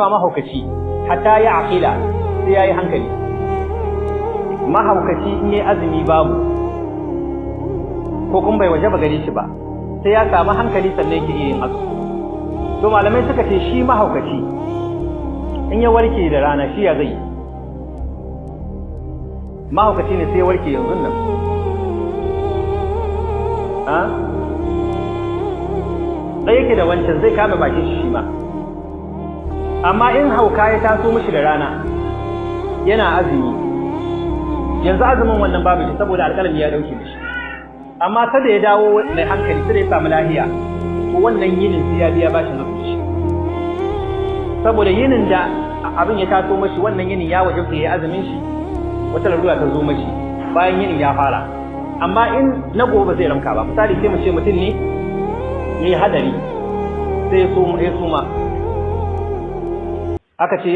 mahaukaci hatta ya aqila sai yayi hankali. Mahaukaci in yayi azumi babu ko kun bai waje ba gare shi ba sai ya samu hankali sannan yake yin azumi. To malamai suka ce shi mahaukaci in ya warke da rana shi ya zai mahaukaci ne sai ya warke yanzu nan sai yake da wancan zai kama bakin shi ma. Amma in hauka ya taso mishi da rana yana azumi yanzu azumin wannan babu shi saboda alƙalami ya dauke mishi. Amma kada ya dawo mai hankali sai ya samu lafiya to wannan yinin sai ya biya bashin zuci. Saboda yinin da abin ya taso mishi wannan yinin ya wajibta yayi azumin shi wata larura ta zo mishi bayan yinin ya fara. Amma in na gobe zai ramka ba, misali sai mu ce mutum ne yayi hadari sai ya suma aka ce